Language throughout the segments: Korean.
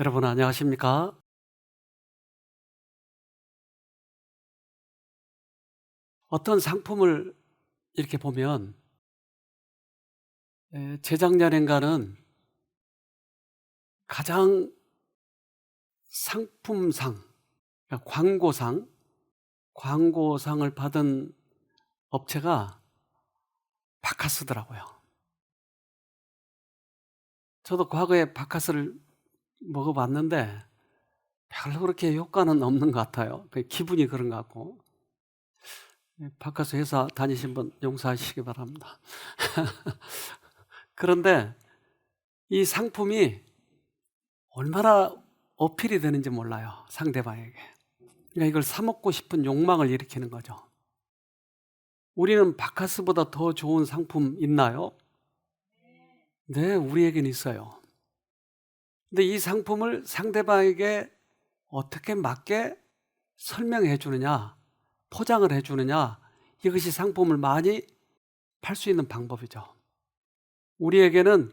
여러분 안녕하십니까? 어떤 상품을 이렇게 보면 재작년인가는 가장 상품상, 그러니까 광고상을 받은 업체가 바카스더라고요. 저도 과거에 바카스를 먹어봤는데 별로 그렇게 효과는 없는 것 같아요. 기분이 그런 것 같고. 바카스 회사 다니신 분 용서하시기 바랍니다. 그런데 이 상품이 얼마나 어필이 되는지 몰라요, 상대방에게. 그러니까 이걸 사 먹고 싶은 욕망을 일으키는 거죠. 우리는 바카스보다 더 좋은 상품 있나요? 네, 우리에겐 있어요. 근데 이 상품을 상대방에게 어떻게 맞게 설명해 주느냐, 포장을 해 주느냐, 이것이 상품을 많이 팔 수 있는 방법이죠. 우리에게는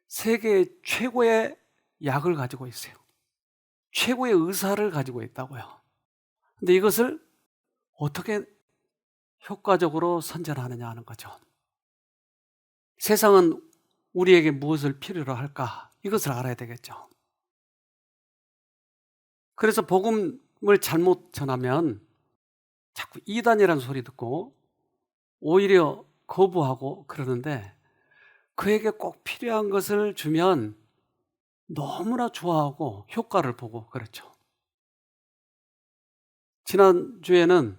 세계 최고의 약을 가지고 있어요. 최고의 의사를 가지고 있다고요. 근데 이것을 어떻게 효과적으로 선전하느냐 하는 거죠. 세상은 우리에게 무엇을 필요로 할까? 이것을 알아야 되겠죠. 그래서 복음을 잘못 전하면 자꾸 이단이라는 소리 듣고 오히려 거부하고 그러는데, 그에게 꼭 필요한 것을 주면 너무나 좋아하고 효과를 보고 그렇죠. 지난주에는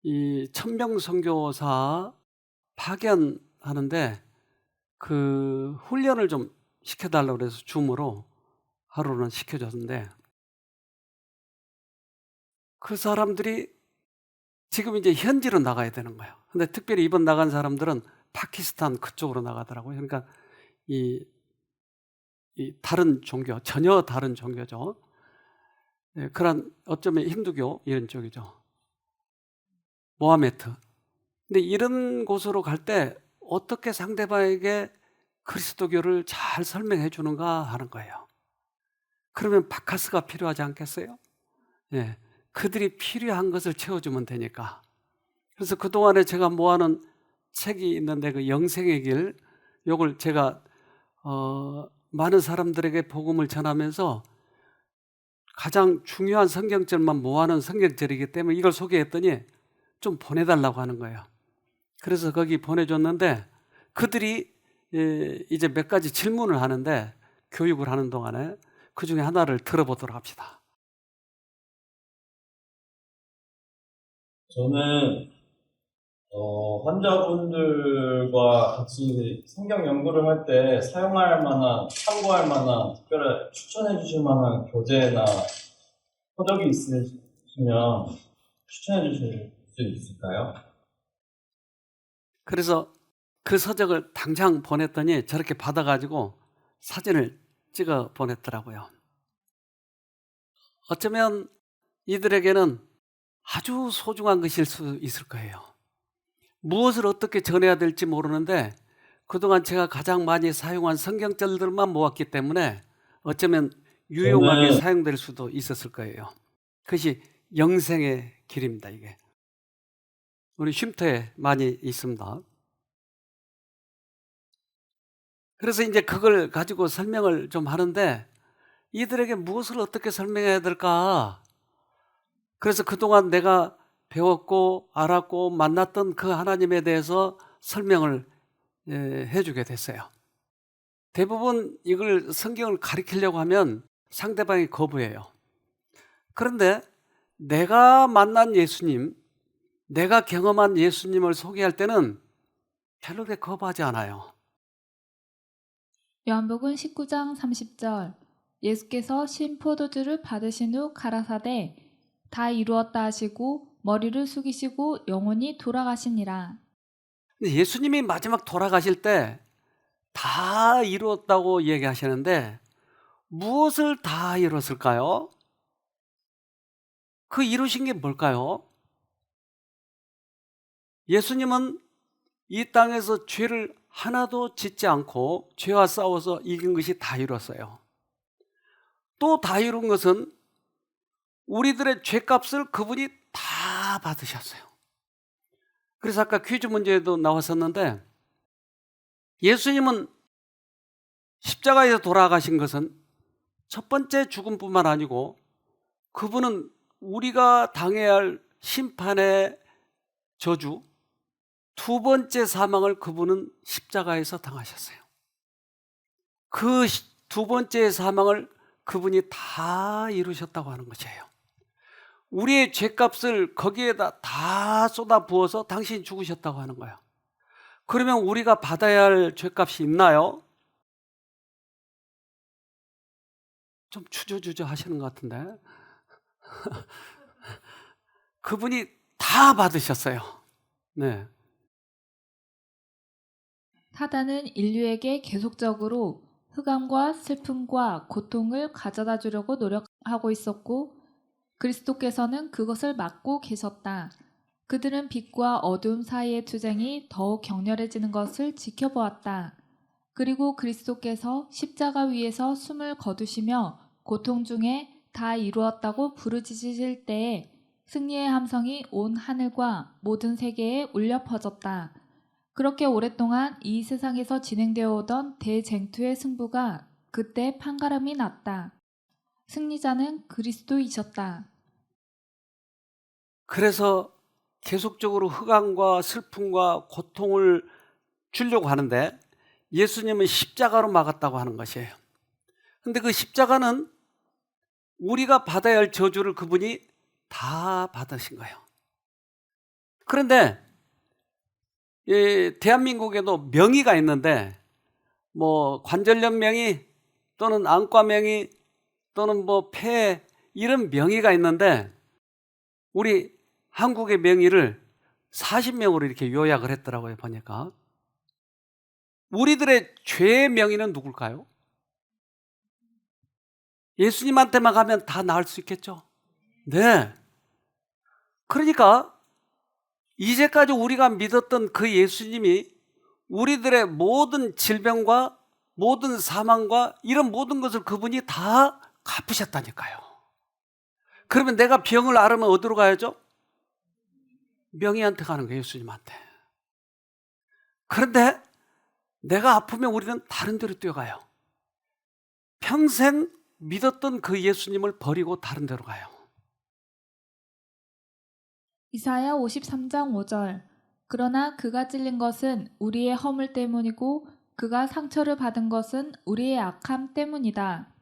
이 천병선교사 파견하는데 그 훈련을 좀 시켜달라고 그래서 줌으로 하루는 시켜줬는데, 그 사람들이 지금 이제 현지로 나가야 되는 거예요. 근데 특별히 이번 나간 사람들은 파키스탄 그쪽으로 나가더라고요. 그러니까 이 다른 종교, 전혀 다른 종교죠. 그런 어쩌면 힌두교 이런 쪽이죠. 모하메트. 근데 이런 곳으로 갈 때 어떻게 상대방에게 그리스도교를 잘 설명해 주는가 하는 거예요. 그러면 바카스가 필요하지 않겠어요? 예. 그들이 필요한 것을 채워주면 되니까. 그래서 그동안에 제가 모아놓은 책이 있는데, 그 영생의 길, 요걸 제가 많은 사람들에게 복음을 전하면서 가장 중요한 성경절만 모아놓은 성경절이기 때문에 이걸 소개했더니 좀 보내달라고 하는 거예요. 그래서 거기 보내줬는데, 그들이 이제 몇 가지 질문을 하는데, 교육을 하는 동안에 그 중에 하나를 들어보도록 합시다. 저는 환자분들과 같이 성경 연구를 할 때 사용할 만한, 참고할 만한, 특별히 추천해 주실 만한 교재나 서적이 있으시면 추천해 주실 수 있을까요? 그래서 그 서적을 당장 보냈더니 저렇게 받아가지고 사진을 찍어 보냈더라고요. 어쩌면 이들에게는 아주 소중한 것일 수 있을 거예요. 무엇을 어떻게 전해야 될지 모르는데, 그동안 제가 가장 많이 사용한 성경절들만 모았기 때문에 어쩌면 유용하게 저는 사용될 수도 있었을 거예요. 그것이 영생의 길입니다. 이게 우리 쉼터에 많이 있습니다. 그래서 이제 그걸 가지고 설명을 좀 하는데, 이들에게 무엇을 어떻게 설명해야 될까? 그래서 그동안 내가 배웠고 알았고 만났던 그 하나님에 대해서 설명을 해주게 됐어요. 대부분 이걸 성경을 가리키려고 하면 상대방이 거부해요. 그런데 내가 만난 예수님, 내가 경험한 예수님을 소개할 때는 별로 그렇게 거부하지 않아요. 요한복음 19장 30절. 예수께서 신 포도주를 받으신 후 가라사대 다 이루었다 하시고 머리를 숙이시고 영원히 돌아가시니라. 근데 예수님이 마지막 돌아가실 때 다 이루었다고 얘기하시는데, 무엇을 다 이뤘을까요? 그 이루신 게 뭘까요? 예수님은 이 땅에서 죄를 하나도 짓지 않고 죄와 싸워서 이긴 것이 다 이뤘어요. 또 다 이룬 것은 우리들의 죄값을 그분이 다 받으셨어요. 그래서 아까 퀴즈 문제에도 나왔었는데, 예수님은 십자가에서 돌아가신 것은 첫 번째 죽음뿐만 아니고 그분은 우리가 당해야 할 심판의 저주, 두 번째 사망을 그분은 십자가에서 당하셨어요. 그 두 번째 사망을 그분이 다 이루셨다고 하는 것이에요. 우리의 죄값을 거기에다 다 쏟아 부어서 당신이 죽으셨다고 하는 거예요. 그러면 우리가 받아야 할 죄값이 있나요? 좀 주저주저 하시는 것 같은데. 그분이 다 받으셨어요. 네. 사단은 인류에게 계속적으로 흑암과 슬픔과 고통을 가져다 주려고 노력하고 있었고, 그리스도께서는 그것을 막고 계셨다. 그들은 빛과 어두움 사이의 투쟁이 더욱 격렬해지는 것을 지켜보았다. 그리고 그리스도께서 십자가 위에서 숨을 거두시며 고통 중에 다 이루었다고 부르짖으실 때에 승리의 함성이 온 하늘과 모든 세계에 울려 퍼졌다. 그렇게 오랫동안 이 세상에서 진행되어 오던 대쟁투의 승부가 그때 판가름이 났다. 승리자는 그리스도이셨다. 그래서 계속적으로 흑암과 슬픔과 고통을 주려고 하는데 예수님은 십자가로 막았다고 하는 것이에요. 근데 그 십자가는 우리가 받아야 할 저주를 그분이 다 받으신 거예요. 그런데 대한민국에도 명의가 있는데 뭐 관절염 명의 또는 안과 명의 또는 뭐 폐 이런 명의가 있는데 우리 한국의 명의를 40명으로 이렇게 요약을 했더라고요. 보니까 우리들의 죄의 명의는 누굴까요? 예수님한테만 가면 다 나을 수 있겠죠? 네. 그러니까 이제까지 우리가 믿었던 그 예수님이 우리들의 모든 질병과 모든 사망과 이런 모든 것을 그분이 다 갚으셨다니까요. 그러면 내가 병을 앓으면 어디로 가야죠? 명의한테 가는 거예요. 예수님한테. 그런데 내가 아프면 우리는 다른 데로 뛰어가요. 평생 믿었던 그 예수님을 버리고 다른 데로 가요. 이사야 53장 5절. 그러나 그가 찔린 것은 우리의 허물 때문이고 그가 상처를 받은 것은 우리의 악함 때문이다.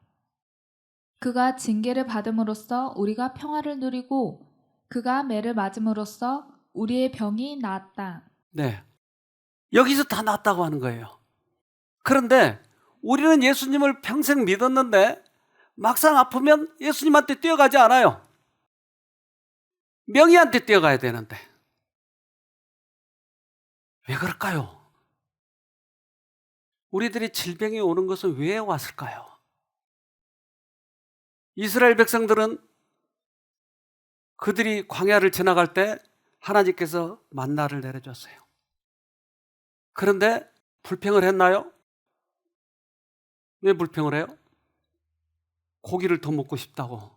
그가 징계를 받음으로써 우리가 평화를 누리고 그가 매를 맞음으로써 우리의 병이 나았다. 네. 여기서 다 낫다고 하는 거예요. 그런데 우리는 예수님을 평생 믿었는데 막상 아프면 예수님한테 뛰어가지 않아요. 명의한테 뛰어가야 되는데. 왜 그럴까요? 우리들이 질병이 오는 것은 왜 왔을까요? 이스라엘 백성들은 그들이 광야를 지나갈 때 하나님께서 만나를 내려줬어요. 그런데 불평을 했나요? 왜 불평을 해요? 고기를 더 먹고 싶다고.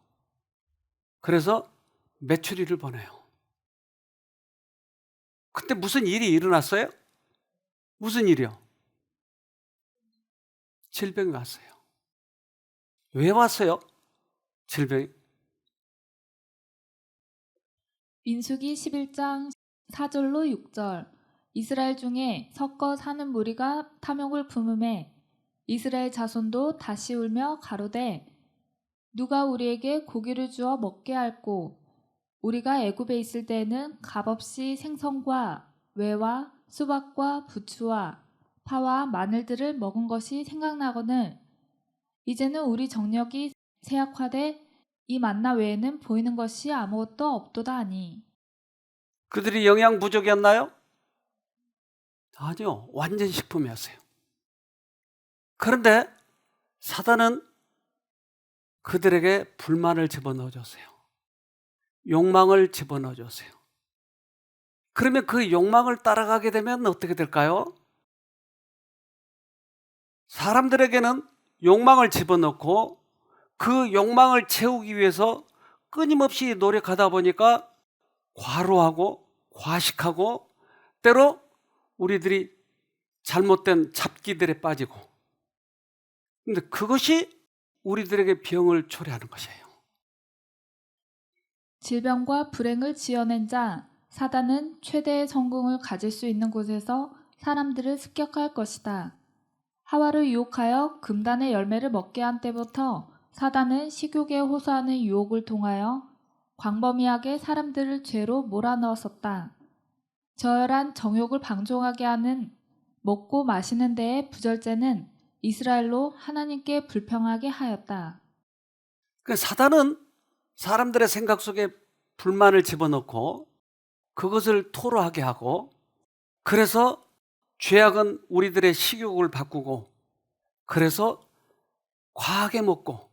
그래서 메추리를 보내요. 그때 무슨 일이 일어났어요? 무슨 일이요? 질병이 왔어요. 왜 왔어요? 질병이. 민수기 11장 4절로 6절. 이스라엘 중에 섞어 사는 무리가 탐욕을 품음에 이스라엘 자손도 다시 울며 가로되 누가 우리에게 고기를 주어 먹게 할꼬. 우리가 애굽에 있을 때에는 값없이 생선과 외와 수박과 부추와 파와 마늘들을 먹은 것이 생각나거늘 이제는 우리 정력이 쇠약화돼 이 만나 외에는 보이는 것이 아무것도 없도다 하니. 그들이 영양 부족이었나요? 아니요. 완전 식품이었어요. 그런데 사단은 그들에게 불만을 집어넣어줬어요. 욕망을 집어넣어줬어요. 그러면 그 욕망을 따라가게 되면 어떻게 될까요? 사람들에게는 욕망을 집어넣고 그 욕망을 채우기 위해서 끊임없이 노력하다 보니까 과로하고 과식하고 때로 우리들이 잘못된 잡기들에 빠지고, 근데 그것이 우리들에게 병을 초래하는 것이에요. 질병과 불행을 지어낸 자 사단은 최대의 성공을 가질 수 있는 곳에서 사람들을 습격할 것이다. 하와를 유혹하여 금단의 열매를 먹게 한 때부터 사단은 식욕에 호소하는 유혹을 통하여 광범위하게 사람들을 죄로 몰아넣었었다. 저열한 정욕을 방종하게 하는 먹고 마시는 데의 부절제는 이스라엘로 하나님께 불평하게 하였다. 그 사단은 사람들의 생각 속에 불만을 집어넣고 그것을 토로하게 하고, 그래서 죄악은 우리들의 식욕을 바꾸고, 그래서 과하게 먹고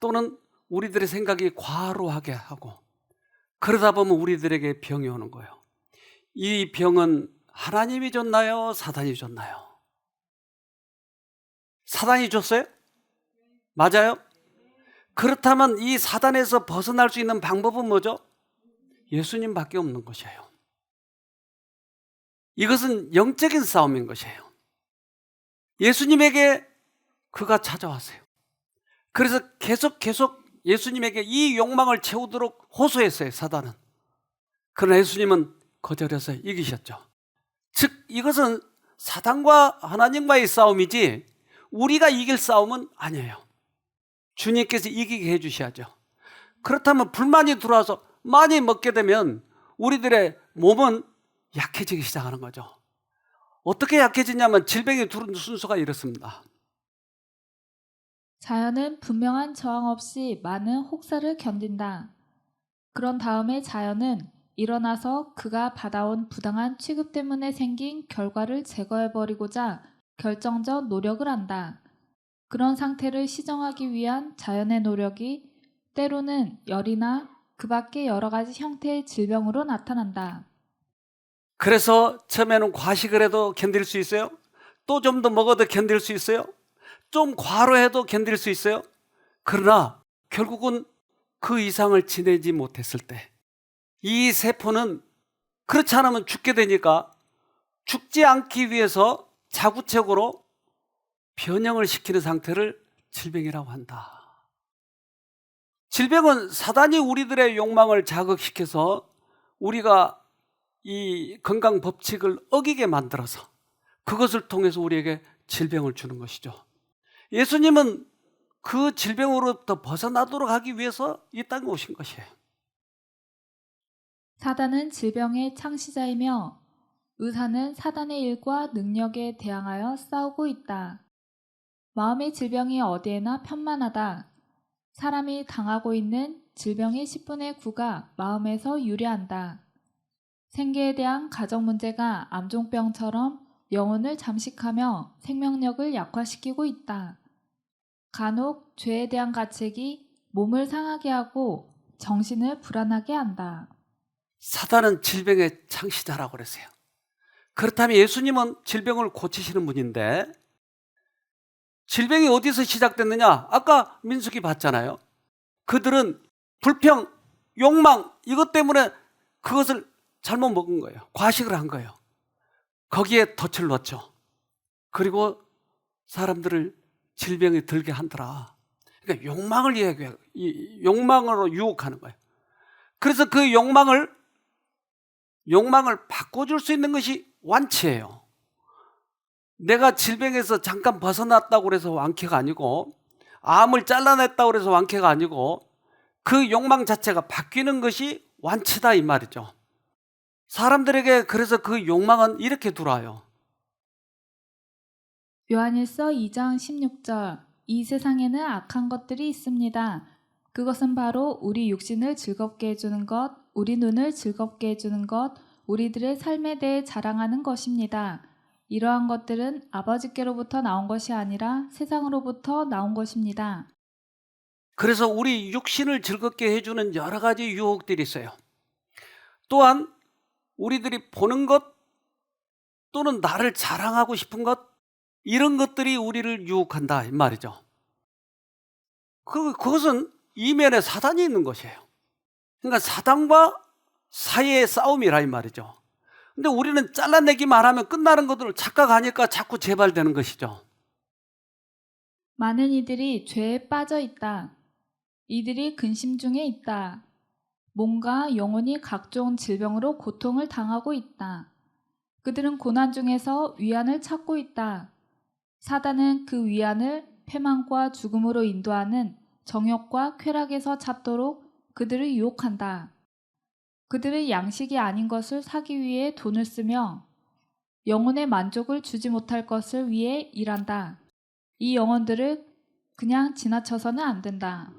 또는 우리들의 생각이 과로하게 하고, 그러다 보면 우리들에게 병이 오는 거예요. 이 병은 하나님이 줬나요? 사단이 줬나요? 사단이 줬어요? 맞아요? 그렇다면 이 사단에서 벗어날 수 있는 방법은 뭐죠? 예수님밖에 없는 것이에요. 이것은 영적인 싸움인 것이에요. 예수님에게 그가 찾아왔어요. 그래서 계속 예수님에게 이 욕망을 채우도록 호소했어요, 사단은. 그러나 예수님은 거절해서 이기셨죠. 즉 이것은 사단과 하나님과의 싸움이지 우리가 이길 싸움은 아니에요. 주님께서 이기게 해주셔야죠. 그렇다면 불만이 들어와서 많이 먹게 되면 우리들의 몸은 약해지기 시작하는 거죠. 어떻게 약해지냐면 질병이 두는 순서가 이렇습니다. 자연은 분명한 저항 없이 많은 혹사를 견딘다. 그런 다음에 자연은 일어나서 그가 받아온 부당한 취급 때문에 생긴 결과를 제거해버리고자 결정적 노력을 한다. 그런 상태를 시정하기 위한 자연의 노력이 때로는 열이나 그 밖의 여러 가지 형태의 질병으로 나타난다. 그래서 처음에는 과식을 해도 견딜 수 있어요. 또 좀 더 먹어도 견딜 수 있어요. 좀 과로해도 견딜 수 있어요. 그러나 결국은 그 이상을 지내지 못했을 때 이 세포는 그렇지 않으면 죽게 되니까 죽지 않기 위해서 자구책으로 변형을 시키는 상태를 질병이라고 한다. 질병은 사단이 우리들의 욕망을 자극시켜서 우리가 이 건강 법칙을 어기게 만들어서 그것을 통해서 우리에게 질병을 주는 것이죠. 예수님은 그 질병으로부터 벗어나도록 하기 위해서 이 땅에 오신 것이에요. 사단은 질병의 창시자이며 의사는 사단의 일과 능력에 대항하여 싸우고 있다. 마음의 질병이 어디에나 편만하다. 사람이 당하고 있는 질병의 10분의 9가 마음에서 유래한다. 생계에 대한 가정 문제가 암종병처럼 영혼을 잠식하며 생명력을 약화시키고 있다. 간혹 죄에 대한 가책이 몸을 상하게 하고 정신을 불안하게 한다. 사단은 질병의 창시자라고 그랬어요. 그렇다면 예수님은 질병을 고치시는 분인데 질병이 어디서 시작됐느냐? 아까 민수기 봤잖아요. 그들은 불평, 욕망 이것 때문에 그것을 잘못 먹은 거예요. 과식을 한 거예요. 거기에 덫을 넣었죠. 그리고 사람들을 질병에 들게 한더라. 그러니까 욕망을 이야기해요. 욕망으로 유혹하는 거예요. 그래서 그 욕망을 바꿔줄 수 있는 것이 완치예요. 내가 질병에서 잠깐 벗어났다고 해서 완쾌가 아니고, 암을 잘라냈다고 해서 완쾌가 아니고, 그 욕망 자체가 바뀌는 것이 완치다 이 말이죠. 사람들에게 그래서 그 욕망은 이렇게 들어와요. 요한일서 2장 16절 이 세상에는 악한 것들이 있습니다. 그것은 바로 우리 육신을 즐겁게 해주는 것, 우리 눈을 즐겁게 해주는 것, 우리들의 삶에 대해 자랑하는 것입니다. 이러한 것들은 아버지께로부터 나온 것이 아니라 세상으로부터 나온 것입니다. 그래서 우리 육신을 즐겁게 해주는 여러 가지 유혹들이 있어요. 또한 우리들이 보는 것 또는 나를 자랑하고 싶은 것, 이런 것들이 우리를 유혹한다 이 말이죠. 그것은 이면에 사단이 있는 것이에요. 그러니까 사단과 사이의 싸움이라 이 말이죠. 근데 우리는 잘라내기만 하면 끝나는 것들을 착각하니까 자꾸 재발되는 것이죠. 많은 이들이 죄에 빠져 있다. 이들이 근심 중에 있다. 몸과 영혼이 각종 질병으로 고통을 당하고 있다. 그들은 고난 중에서 위안을 찾고 있다. 사단은 그 위안을 패망과 죽음으로 인도하는 정욕과 쾌락에서 찾도록 그들을 유혹한다. 그들의 양식이 아닌 것을 사기 위해 돈을 쓰며 영혼의 만족을 주지 못할 것을 위해 일한다. 이 영혼들을 그냥 지나쳐서는 안 된다.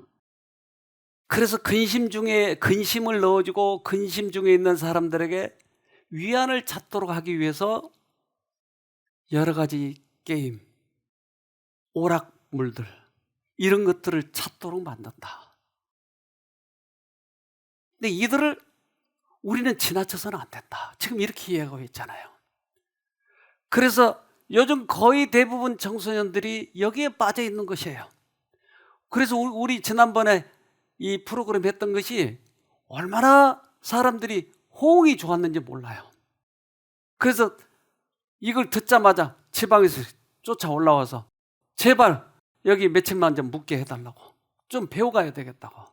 그래서 근심 중에 근심을 넣어주고 근심 중에 있는 사람들에게 위안을 찾도록 하기 위해서 여러 가지 게임, 오락물들 이런 것들을 찾도록 만든다. 근데 이들을 우리는 지나쳐서는 안 된다. 지금 이렇게 이해하고 있잖아요. 그래서 요즘 거의 대부분 청소년들이 여기에 빠져 있는 것이에요. 그래서 우리 지난번에 이 프로그램 했던 것이 얼마나 사람들이 호응이 좋았는지 몰라요. 그래서 이걸 듣자마자 지방에서 쫓아 올라와서 제발 여기 며칠만 좀 묵게 해달라고, 좀 배워가야 되겠다고.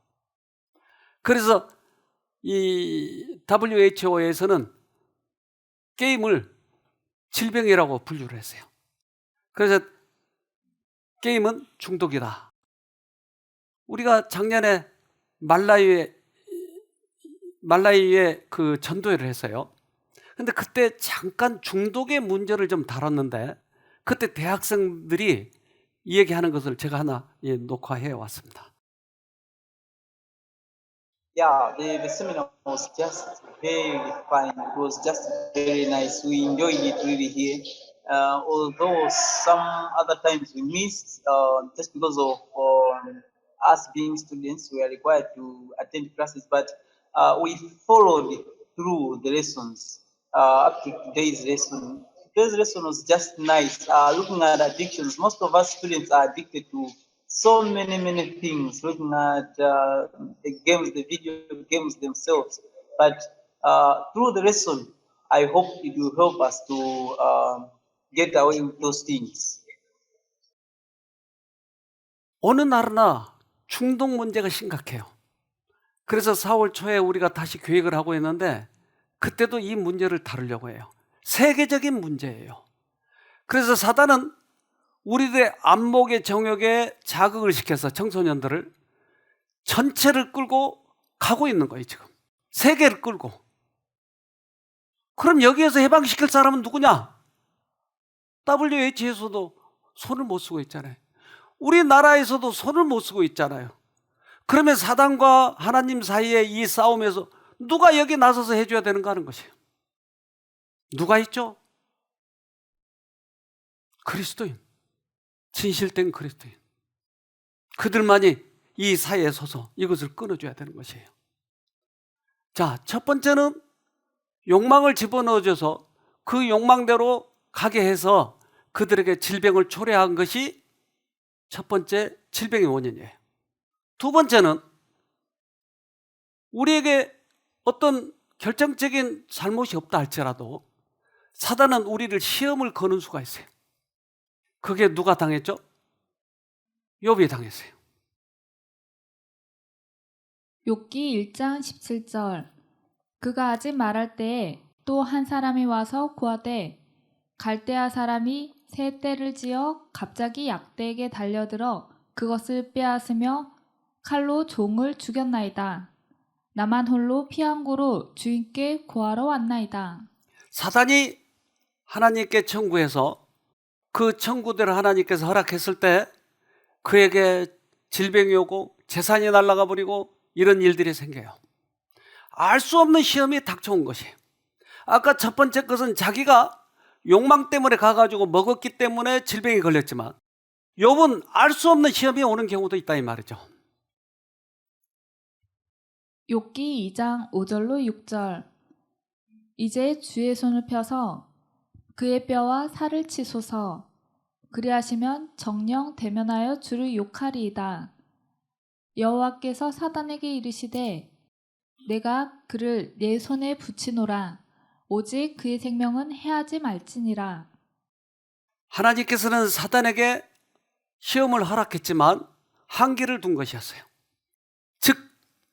그래서 이 WHO에서는 게임을 질병이라고 분류를 했어요. 그래서 게임은 중독이다. 우리가 작년에 말라위에 그 전도회를 했어요. 근데 그때 잠깐 중독의 문제를 좀 다뤘는데 그때 대학생들이 이 얘기하는 것을 제가 하나 녹화해 왔습니다. Yeah, the seminar was just very fine. It was just very nice. We enjoyed it really here. Although some other times we missed just because of us being students, we are required to attend classes, but we followed through the lessons up to today's lesson. Today's lesson was just nice. Looking at addictions, most of us students are addicted to so many things, looking at the games, the video games themselves. But through the lesson, I hope it will help us to get away with those things. 어느 나라나 중독 문제가 심각해요. 그래서 4월 초에 우리가 다시 계획을 하고 있는데 그때도 이 문제를 다루려고 해요. 세계적인 문제예요. 그래서 사단은 우리들의 안목의 정욕에 자극을 시켜서 청소년들을 전체를 끌고 가고 있는 거예요. 지금 세계를 끌고. 그럼 여기에서 해방시킬 사람은 누구냐? WH에서도 손을 못 쓰고 있잖아요. 우리나라에서도 손을 못 쓰고 있잖아요. 그러면 사단과 하나님 사이의 이 싸움에서 누가 여기 나서서 해줘야 되는가 하는 것이에요. 누가 있죠? 그리스도인, 진실된 그리스도인. 그들만이 이 사이에 서서 이것을 끊어줘야 되는 것이에요. 자, 첫 번째는 욕망을 집어넣어줘서 그 욕망대로 가게 해서 그들에게 질병을 초래한 것이 첫 번째 질병의 원인이에요. 두 번째는 우리에게 어떤 결정적인 잘못이 없다 할지라도 사단은 우리를 시험을 거는 수가 있어요. 그게 누가 당했죠? 욥이 당했어요. 욥기 1장 17절. 그가 아직 말할 때에 또 한 사람이 와서 구하되 갈대아 사람이 새 떼를 지어 갑자기 약대에게 달려들어 그것을 빼앗으며 칼로 종을 죽였나이다. 나만 홀로 피항구로 주인께 구하러 왔나이다. 사단이 하나님께 청구해서 그 청구대로 하나님께서 허락했을 때 그에게 질병이 오고 재산이 날아가 버리고 이런 일들이 생겨요. 알 수 없는 시험이 닥쳐온 것이에요. 아까 첫 번째 것은 자기가 욕망 때문에 가가지고 먹었기 때문에 질병이 걸렸지만 욥은 알 수 없는 시험이 오는 경우도 있다 이 말이죠. 욥기 2장 5절로 6절. 이제 주의 손을 펴서 그의 뼈와 살을 치소서. 그리하시면 정령 대면하여 주를 욕하리이다. 여호와께서 사단에게 이르시되 내가 그를 내 손에 붙이노라. 오직 그의 생명은 해하지 말지니라. 하나님께서는 사단에게 시험을 허락했지만 한계를 둔 것이었어요. 즉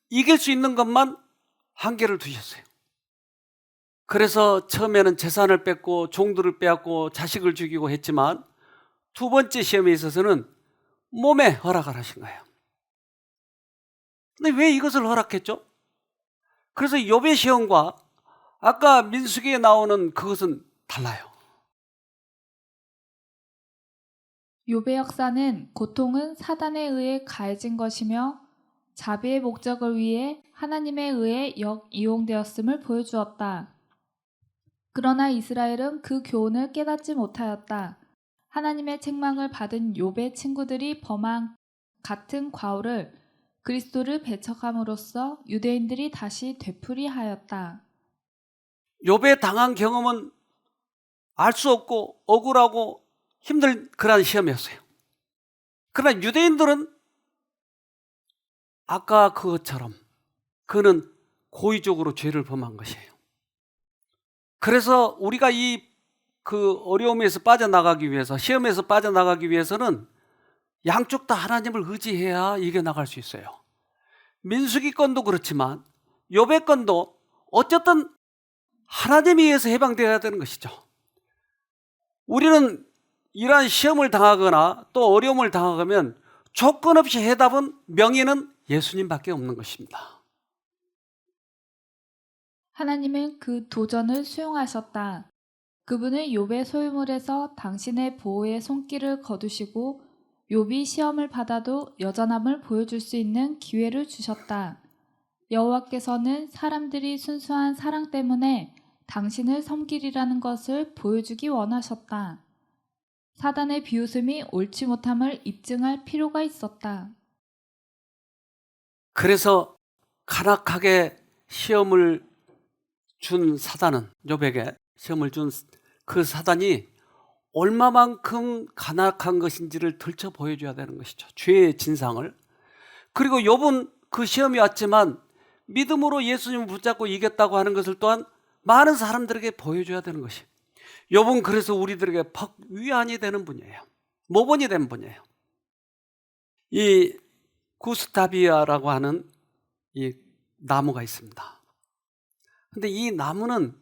이길 수 있는 것만 한계를 두셨어요. 그래서 처음에는 재산을 뺏고 종들을 빼앗고 자식을 죽이고 했지만 두 번째 시험에 있어서는 몸에 허락을 하신 거예요. 근데 왜 이것을 허락했죠? 그래서 욥의 시험과 아까 민수기에 나오는 그것은 달라요. 욥의 역사는 고통은 사단에 의해 가해진 것이며 자비의 목적을 위해 하나님에 의해 역이용되었음을 보여주었다. 그러나 이스라엘은 그 교훈을 깨닫지 못하였다. 하나님의 책망을 받은 욥의 친구들이 범한 같은 과오를 그리스도를 배척함으로써 유대인들이 다시 되풀이하였다. 욥의 당한 경험은 알 수 없고 억울하고 힘든 그러한 시험이었어요. 그러나 유대인들은 아까 그것처럼 그는 고의적으로 죄를 범한 것이에요. 그래서 우리가 그 어려움에서 빠져나가기 위해서, 시험에서 빠져나가기 위해서는 양쪽 다 하나님을 의지해야 이겨나갈 수 있어요. 민수기 건도 그렇지만 욥의 건도 어쨌든 하나님에 의해서 해방되어야 되는 것이죠. 우리는 이러한 시험을 당하거나 또 어려움을 당하면 조건 없이 해답은 명의는 예수님밖에 없는 것입니다. 하나님은 그 도전을 수용하셨다. 그분은 욥의 소유물에서 당신의 보호의 손길을 거두시고 욥이 시험을 받아도 여전함을 보여줄 수 있는 기회를 주셨다. 여호와께서는 사람들이 순수한 사랑 때문에 당신을 섬기리라는 것을 보여주기 원하셨다. 사단의 비웃음이 옳지 못함을 입증할 필요가 있었다. 그래서 간악하게 시험을 준 사단은, 욥에게 시험을 준 그 사단이 얼마만큼 간악한 것인지를 들춰 보여줘야 되는 것이죠. 죄의 진상을. 그리고 욥은 그 시험이 왔지만 믿음으로 예수님을 붙잡고 이겼다고 하는 것을 또한 많은 사람들에게 보여줘야 되는 것이. 욥은 그래서 우리들에게 위안이 되는 분이에요. 모범이 된 분이에요. 이 구스타비아라고 하는 이 나무가 있습니다. 근데 이 나무는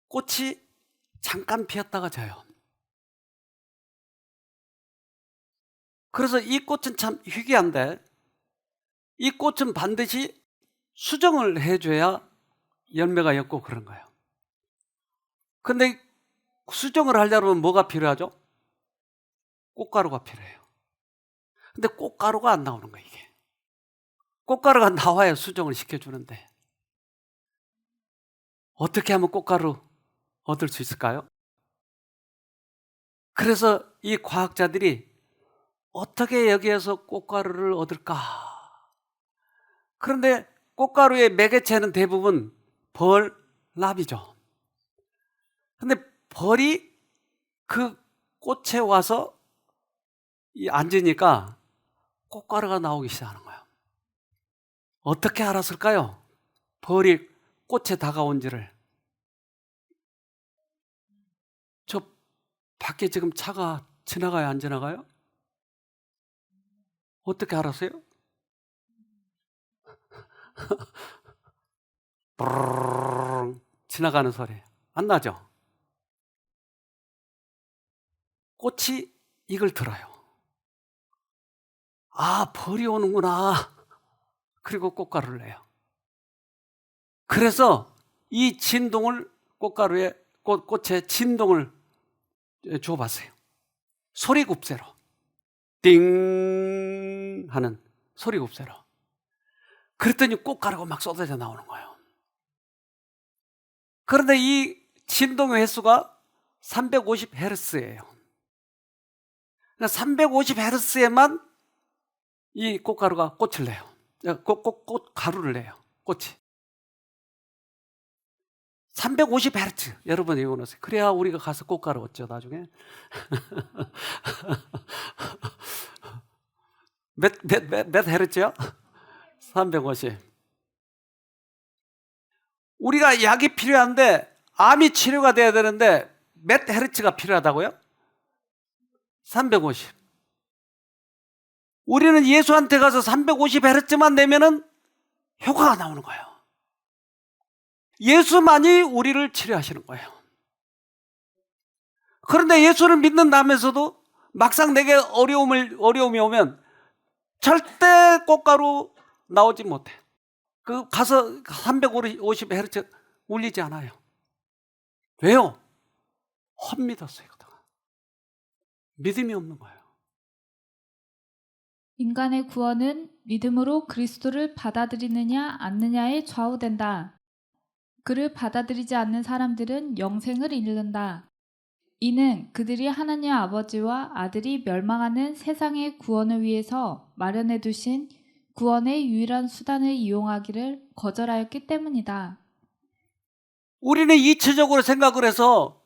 꽃이 잠깐 피었다가 져요. 그래서 이 꽃은 참 희귀한데 이 꽃은 반드시 수정을 해줘야 열매가 엮고 그런 거예요. 근데 수정을 하려면 뭐가 필요하죠? 꽃가루가 필요해요. 근데 꽃가루가 안 나오는 거예요, 이게. 꽃가루가 나와야 수정을 시켜주는데 어떻게 하면 꽃가루 얻을 수 있을까요? 그래서 이 과학자들이 어떻게 여기에서 꽃가루를 얻을까? 그런데 꽃가루의 매개체는 대부분 벌, 납이죠. 근데 벌이 그 꽃에 와서 앉으니까 꽃가루가 나오기 시작하는 거예요. 어떻게 알았을까요? 벌이 꽃에 다가온지를. 저 밖에 지금 차가 지나가요, 안 지나가요? 어떻게 알았어요? 브르르르 지나가는 소리 안 나죠? 꽃이 이걸 들어요. 아, 벌이 오는구나. 그리고 꽃가루를 내요. 그래서 이 진동을 꽃에 진동을 줘봤어요. 소리굽새로 띵 하는 소리굽새로. 그랬더니 꽃가루가 막 쏟아져 나오는 거예요. 그런데 이 진동의 횟수가 350Hz예요. 350Hz에만 이 꽃가루가 꽃을 내요. 꽃가루를 내요. 꽃이. 350Hz. 여러분 외워놓으세요. 그래야 우리가 가서 꽃가루 얻죠, 나중에. 몇 헤르츠요? 350. 우리가 약이 필요한데 암이 치료가 돼야 되는데 몇 헤르츠가 필요하다고요? 350. 우리는 예수한테 가서 350 헤르츠만 내면은 효과가 나오는 거예요. 예수만이 우리를 치료하시는 거예요. 그런데 예수를 믿는다면서도 막상 내게 어려움이 오면 절대 꽃가루 나오지 못해. 그 가서 350 헤르츠 울리지 않아요. 왜요? 헛믿었어요. 믿음이 없는 거예요. 인간의 구원은 믿음으로 그리스도를 받아들이느냐 않느냐에 좌우된다. 그를 받아들이지 않는 사람들은 영생을 잃는다. 이는 그들이 하나님 아버지와 아들이 멸망하는 세상의 구원을 위해서 마련해 두신 구원의 유일한 수단을 이용하기를 거절하였기 때문이다. 우리는 이체적으로 생각을 해서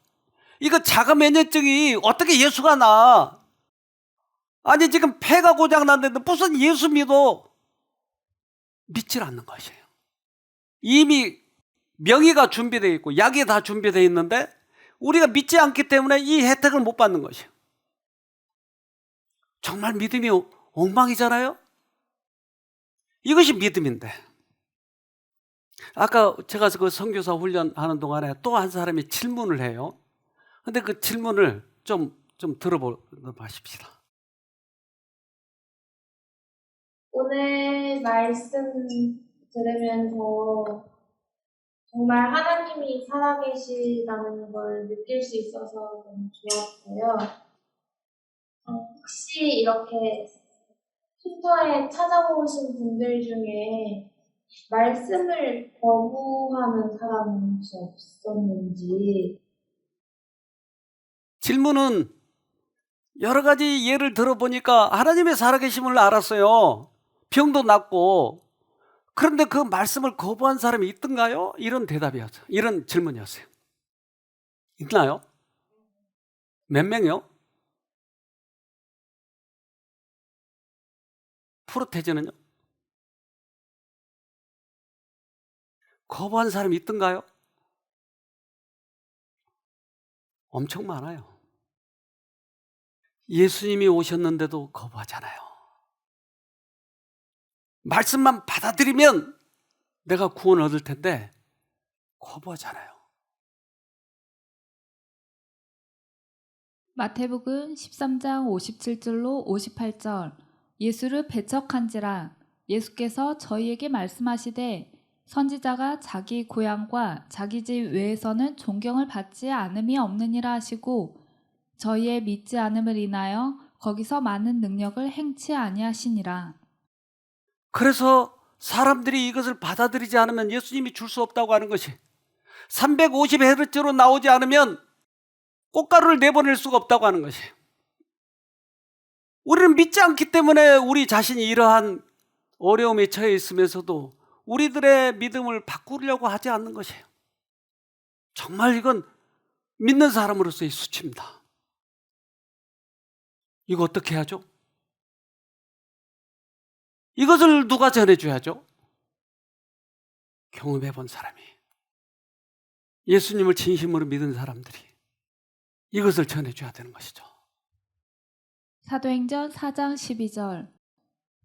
이거 자가 면역증이 어떻게 예수가 나? 아니 지금 폐가 고장 났는데 무슨 예수 믿어? 믿질 않는 것이에요. 이미 명의가 준비되어 있고 약이 다 준비되어 있는데 우리가 믿지 않기 때문에 이 혜택을 못 받는 것이에요. 정말 믿음이 엉망이잖아요. 이것이 믿음인데 아까 제가 그 선교사 훈련하는 동안에 또 한 사람이 질문을 해요. 근데 그 질문을 좀 들어보십시다. 오늘 말씀 들으면서 정말 하나님이 살아계시다는 걸 느낄 수 있어서 너무 좋았어요. 혹시 이렇게 쉼터에 찾아오신 분들 중에 말씀을 거부하는 사람은 혹시 없었는지? 질문은 여러 가지 예를 들어보니까 하나님의 살아계심을 알았어요. 병도 낫고. 그런데 그 말씀을 거부한 사람이 있던가요? 이런 대답이었어요. 이런 질문이었어요. 있나요? 몇 명이요? 프로테즈는요? 거부한 사람이 있던가요? 엄청 많아요. 예수님이 오셨는데도 거부하잖아요. 말씀만 받아들이면 내가 구원 얻을 텐데 거부하잖아요. 마태복음 13장 57절로 58절. 예수를 배척한지라 예수께서 저희에게 말씀하시되 선지자가 자기 고향과 자기 집 외에서는 존경을 받지 않음이 없느니라 하시고 저희의 믿지 않음을 인하여 거기서 많은 능력을 행치 아니하시니라. 그래서 사람들이 이것을 받아들이지 않으면 예수님이 줄 수 없다고 하는 것이 350헤르츠로 나오지 않으면 꽃가루를 내보낼 수가 없다고 하는 것이에요. 우리는 믿지 않기 때문에 우리 자신이 이러한 어려움에 처해 있으면서도 우리들의 믿음을 바꾸려고 하지 않는 것이에요. 정말 이건 믿는 사람으로서의 수치입니다. 이거 어떻게 하죠? 이것을 누가 전해줘야죠? 경험해 본 사람이, 예수님을 진심으로 믿은 사람들이 이것을 전해줘야 되는 것이죠. 사도행전 4장 12절.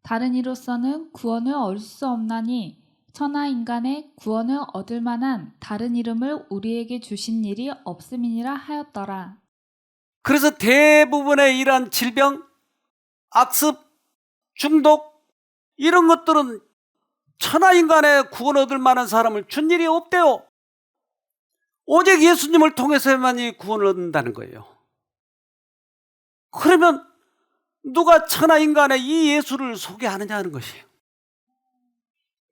다른 이로서는 구원을 얻을 수 없나니 천하 인간의 구원을 얻을 만한 다른 이름을 우리에게 주신 일이 없음이니라 하였더라. 그래서 대부분의 이러한 질병, 악습, 중독 이런 것들은 천하 인간의 구원 얻을 만한 사람을 준 일이 없대요. 오직 예수님을 통해서만이 구원을 얻는다는 거예요. 그러면 누가 천하 인간의 이 예수를 소개하느냐는 것이에요.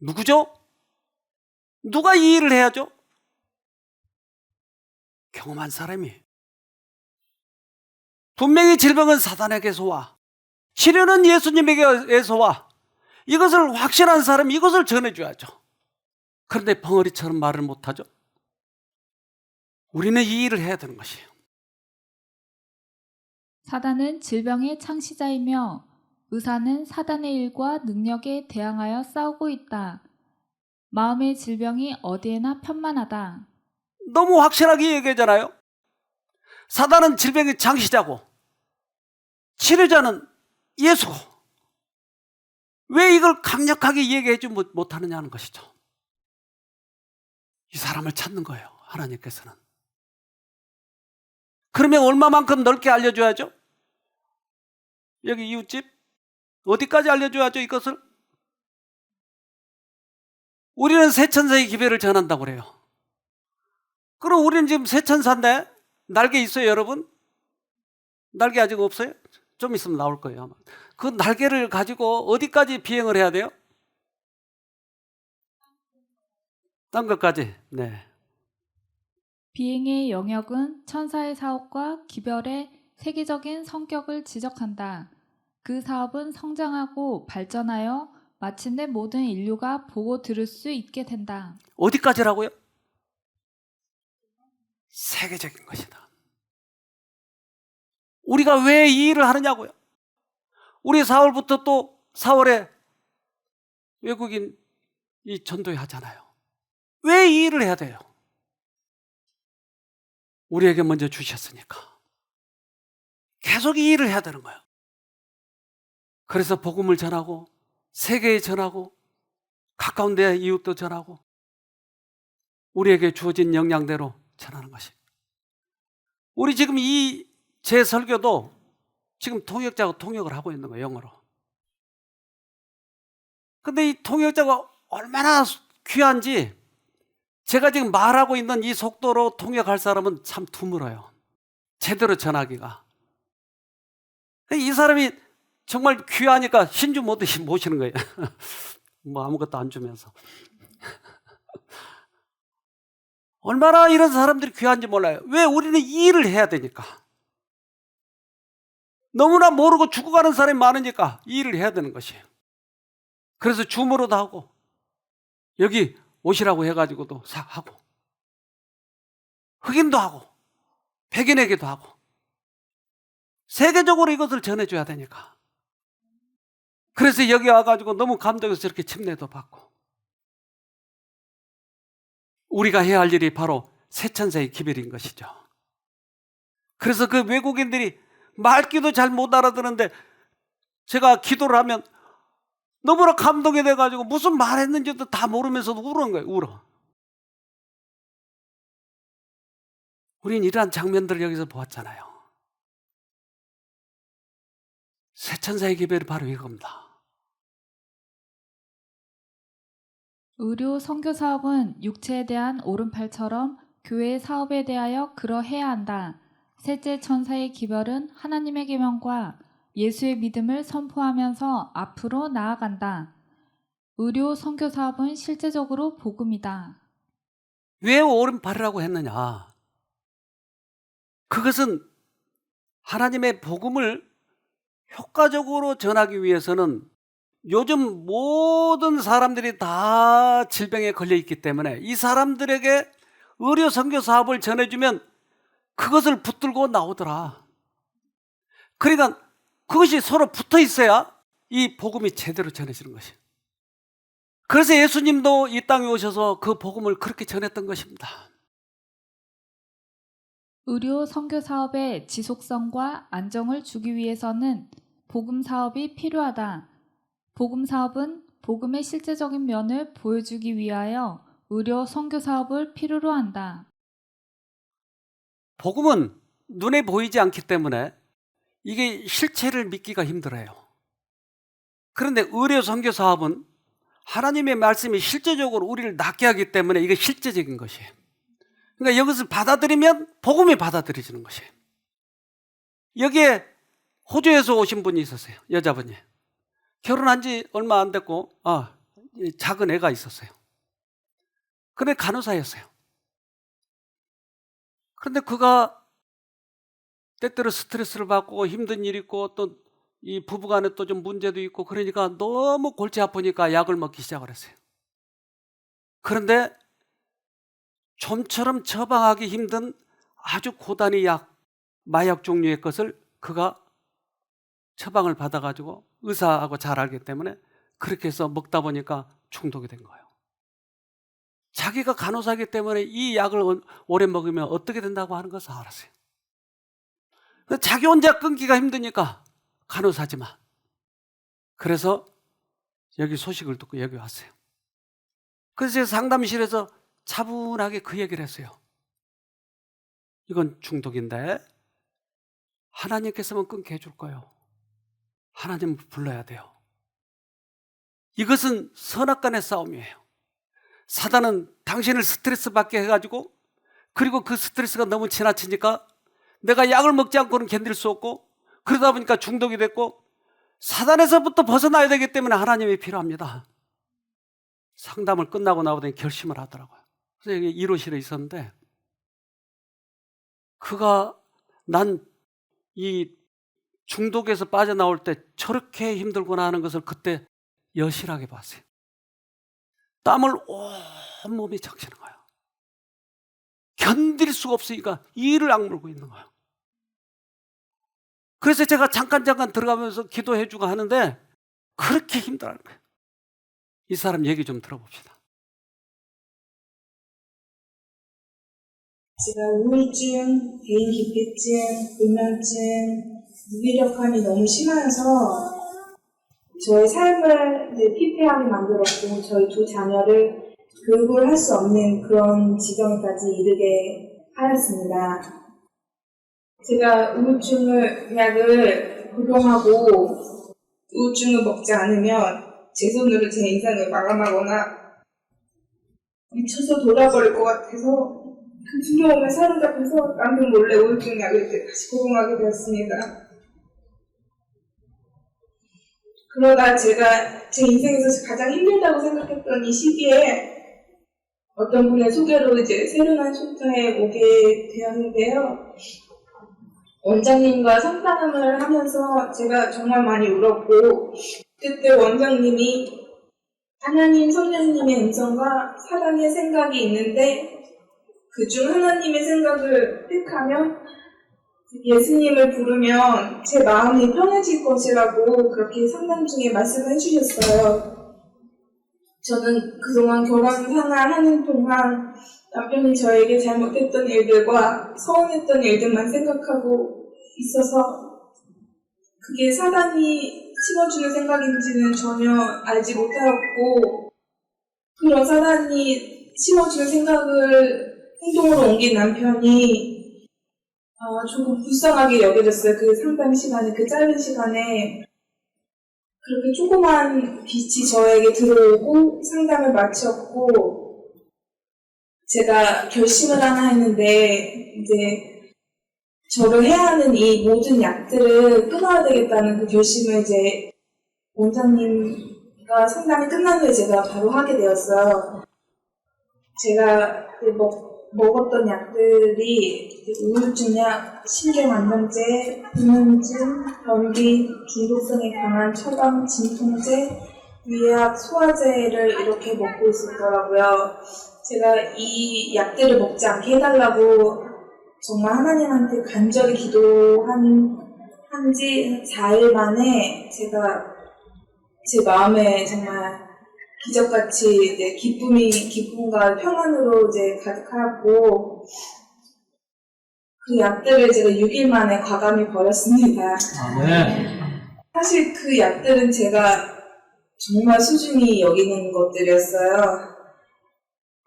누구죠? 누가 이 일을 해야죠? 경험한 사람이. 분명히 질병은 사단에게서 와, 치료는 예수님에게서 와. 이것을 확신한 사람이 이것을 전해줘야죠. 그런데 벙어리처럼 말을 못하죠. 우리는 이 일을 해야 되는 것이에요. 사단은 질병의 창시자이며 의사는 사단의 일과 능력에 대항하여 싸우고 있다. 마음의 질병이 어디에나 편만하다. 너무 확실하게 얘기하잖아요. 사단은 질병의 장시자고 치료자는 예수고, 왜 이걸 강력하게 얘기하지 못하느냐는 것이죠. 이 사람을 찾는 거예요, 하나님께서는. 그러면 얼마만큼 넓게 알려줘야죠? 여기 이웃집 어디까지 알려줘야죠, 이것을? 우리는 새 천사의 기별을 전한다고 그래요. 그럼 우리는 지금 새 천사인데 날개 있어요, 여러분? 날개 아직 없어요? 좀 있으면 나올 거예요, 아마. 그 날개를 가지고 어디까지 비행을 해야 돼요? 딴 것까지. 네. 비행의 영역은 천사의 사업과 기별의 세계적인 성격을 지적한다. 그 사업은 성장하고 발전하여 마침내 모든 인류가 보고 들을 수 있게 된다. 어디까지라고요? 세계적인 것이다. 우리가 왜 이 일을 하느냐고요? 우리 4월부터 또 4월에 외국인 이 전도회 하잖아요. 왜 이 일을 해야 돼요? 우리에게 먼저 주셨으니까. 계속 이 일을 해야 되는 거예요. 그래서 복음을 전하고, 세계에 전하고, 가까운 데 이웃도 전하고, 우리에게 주어진 역량대로 전하는 것이. 우리 지금 제 설교도 지금 통역자가 통역을 하고 있는 거예요, 영어로. 근데 이 통역자가 얼마나 귀한지, 제가 지금 말하고 있는 이 속도로 통역할 사람은 참 드물어요. 제대로 전하기가. 이 사람이 정말 귀하니까 신주 모시는 거예요. 뭐 아무것도 안 주면서. 얼마나 이런 사람들이 귀한지 몰라요. 왜? 우리는 이 일을 해야 되니까. 너무나 모르고 죽어가는 사람이 많으니까 이 일을 해야 되는 것이에요. 그래서 줌으로도 하고, 여기 오시라고 해가지고도 하고, 흑인도 하고, 백인에게도 하고, 세계적으로 이것을 전해줘야 되니까. 그래서 여기 와가지고 너무 감동해서 저렇게 침례도 받고. 우리가 해야 할 일이 바로 새천사의 기별인 것이죠. 그래서 그 외국인들이 말귀도 잘 못 알아듣는데 제가 기도를 하면 너무나 감동이 돼가지고 무슨 말했는지도 다 모르면서도 우는 거예요. 울어. 우린 이러한 장면들을 여기서 보았잖아요. 새천사의 기별이 바로 이겁니다. 의료 선교 사업은 육체에 대한 오른팔처럼 교회의 사업에 대하여 그러해야 한다. 셋째 천사의 기별은 하나님의 계명과 예수의 믿음을 선포하면서 앞으로 나아간다. 의료 선교 사업은 실제적으로 복음이다. 왜 오른팔이라고 했느냐? 그것은 하나님의 복음을 효과적으로 전하기 위해서는 요즘 모든 사람들이 다 질병에 걸려 있기 때문에 이 사람들에게 의료 선교 사업을 전해주면 그것을 붙들고 나오더라. 그러니까 그것이 서로 붙어 있어야 이 복음이 제대로 전해지는 것이에요. 그래서 예수님도 이 땅에 오셔서 그 복음을 그렇게 전했던 것입니다. 의료 선교 사업의 지속성과 안정을 주기 위해서는 복음 사업이 필요하다. 복음 사업은 복음의 실제적인 면을 보여주기 위하여 의료 선교 사업을 필요로 한다. 복음은 눈에 보이지 않기 때문에 이게 실체를 믿기가 힘들어요. 그런데 의료 선교 사업은 하나님의 말씀이 실제적으로 우리를 낫게 하기 때문에 이게 실제적인 것이에요. 그러니까 이것을 받아들이면 복음이 받아들여지는 것이에요. 여기에 호주에서 오신 분이 있었어요. 여자분이. 결혼한 지 얼마 안 됐고 작은 애가 있었어요. 근데 간호사였어요. 그런데 그가 때때로 스트레스를 받고 힘든 일이 있고 또 이 부부간에 또 좀 문제도 있고 그러니까 너무 골치 아프니까 약을 먹기 시작을 했어요. 그런데 좀처럼 처방하기 힘든 아주 고단위 약, 마약 종류의 것을 그가 처방을 받아가지고 의사하고 잘 알기 때문에 그렇게 해서 먹다 보니까 중독이 된 거예요. 자기가 간호사이기 때문에 이 약을 오래 먹으면 어떻게 된다고 하는 것을 알았어요. 자기 혼자 끊기가 힘드니까 간호사지만. 그래서 여기 소식을 듣고 여기 왔어요. 그래서 제가 상담실에서 차분하게 그 얘기를 했어요. 이건 중독인데 하나님께서만 끊게 해줄 거예요. 하나님을 불러야 돼요. 이것은 선악간의 싸움이에요. 사단은 당신을 스트레스 받게 해가지고, 그리고 그 스트레스가 너무 지나치니까 내가 약을 먹지 않고는 견딜 수 없고, 그러다 보니까 중독이 됐고, 사단에서부터 벗어나야 되기 때문에 하나님이 필요합니다. 상담을 끝나고 나오더니 결심을 하더라고요. 그래서 여기 1호실에 있었는데, 그가 난 이 중독에서 빠져나올 때 저렇게 힘들구나 하는 것을 그때 여실하게 봤어요. 땀을 온몸이 적시는 거예요. 견딜 수가 없으니까 이를 악물고 있는 거예요. 그래서 제가 잠깐 들어가면서 기도해주고 하는데 그렇게 힘들어하는 거예요. 이 사람 얘기 좀 들어봅시다. 제가 우울증, 대인기피증, 불면증, 무기력함이 너무 심해서 저의 삶을 피폐하게 만들었고 저희 두 자녀를 교육을 할 수 없는 그런 지경까지 이르게 하였습니다. 제가 우울증을 약을 복용하고 우울증을 먹지 않으면 제 손으로 제 인생을 마감하거나 미쳐서 돌아버릴 것 같아서 그 두려움에 사로잡혀서 남편 몰래 우울증 약을 다시 복용하게 되었습니다. 그러다 제가 제 인생에서 가장 힘들다고 생각했던 이 시기에 어떤 분의 소개로 이제 새로운 쉼터에 오게 되었는데요. 원장님과 상담을 하면서 제가 정말 많이 울었고, 그때 원장님이 하나님 성령님의 음성과 사랑의 생각이 있는데 그중 하나님의 생각을 택하면 예수님을 부르면 제 마음이 편해질 것이라고 그렇게 상담 중에 말씀을 해주셨어요. 저는 그동안 결혼 생활하는 동안 남편이 저에게 잘못했던 일들과 서운했던 일들만 생각하고 있어서 그게 사단이 심어주는 생각인지는 전혀 알지 못하였고, 그런 사단이 심어주는 생각을 행동으로 옮긴 남편이 조금 불쌍하게 여겨졌어요. 그 상담 시간에, 그 짧은 시간에 그렇게 조그만 빛이 저에게 들어오고 상담을 마쳤고, 제가 결심을 하나 했는데 이제 저를 해야 하는 이 모든 약들을 끊어야 되겠다는 그 결심을 이제 원장님과 상담이 끝난 후에 제가 바로 하게 되었어요. 제가 먹었던 약들이 우울증 약, 신경안정제, 불면증, 변비, 중독성이 강한 처방, 진통제, 위약, 소화제를 이렇게 먹고 있었더라고요. 제가 이 약들을 먹지 않게 해달라고 정말 하나님한테 간절히 기도한 지 4일 만에 제가 제 마음에 정말 기적같이 이제 기쁨과 평안으로 이제 가득하였고, 그 약들을 제가 6일 만에 과감히 버렸습니다. 사실 그 약들은 제가 정말 소중히 여기는 것들이었어요.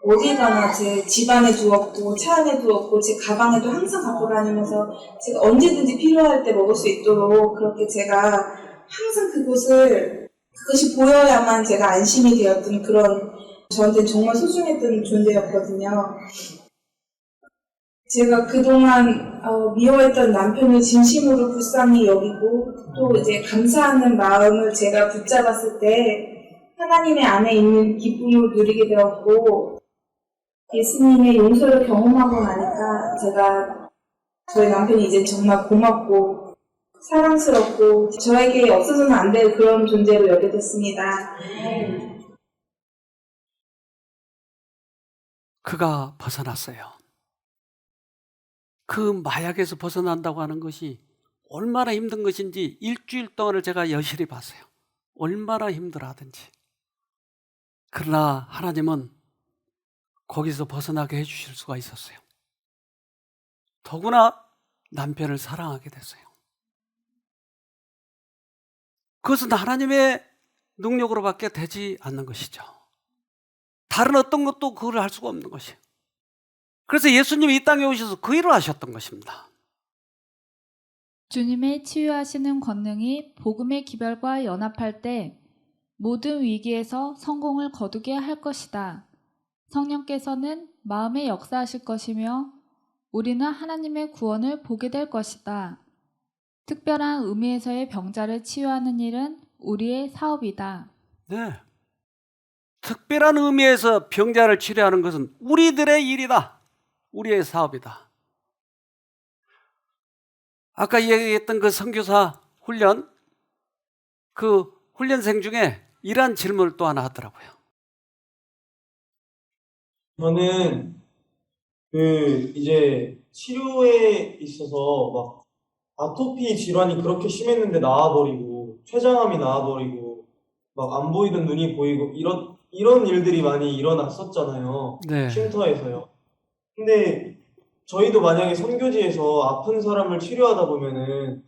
어디 가나 제 집안에 두었고, 차 안에 두었고, 제 가방에도 항상 갖고 다니면서 제가 언제든지 필요할 때 먹을 수 있도록 그렇게 제가 항상 그것이 보여야만 제가 안심이 되었던 그런, 저한테 정말 소중했던 존재였거든요. 제가 그동안 미워했던 남편을 진심으로 불쌍히 여기고 또 이제 감사하는 마음을 제가 붙잡았을 때 하나님의 안에 있는 기쁨을 누리게 되었고, 예수님의 용서를 경험하고 나니까 제가 저희 남편이 이제 정말 고맙고 사랑스럽고 저에게 없어서는 안 될 그런 존재로 여겨졌습니다. 그가 벗어났어요. 그 마약에서 벗어난다고 하는 것이 얼마나 힘든 것인지 일주일 동안을 제가 여실히 봤어요. 얼마나 힘들어하든지. 그러나 하나님은 거기서 벗어나게 해주실 수가 있었어요. 더구나 남편을 사랑하게 됐어요. 그것은 하나님의 능력으로밖에 되지 않는 것이죠. 다른 어떤 것도 그걸 할 수가 없는 것이에요. 그래서 예수님이 이 땅에 오셔서 그 일을 하셨던 것입니다. 주님의 치유하시는 권능이 복음의 기별과 연합할 때 모든 위기에서 성공을 거두게 할 것이다. 성령께서는 마음에 역사하실 것이며 우리는 하나님의 구원을 보게 될 것이다. 특별한 의미에서의 병자를 치유하는 일은 우리의 사업이다. 네. 특별한 의미에서 병자를 치료하는 것은 우리들의 일이다. 우리의 사업이다. 아까 얘기했던 그 선교사 훈련, 그 훈련생 중에 이러한 질문을 또 하나 하더라고요. 저는 이제 치료에 있어서 막 아토피 질환이 그렇게 심했는데 나아버리고 췌장암이 나아버리고 막 안 보이던 눈이 보이고 이런 일들이 많이 일어났었잖아요. 네. 쉼터에서요. 근데 저희도 만약에 선교지에서 아픈 사람을 치료하다 보면은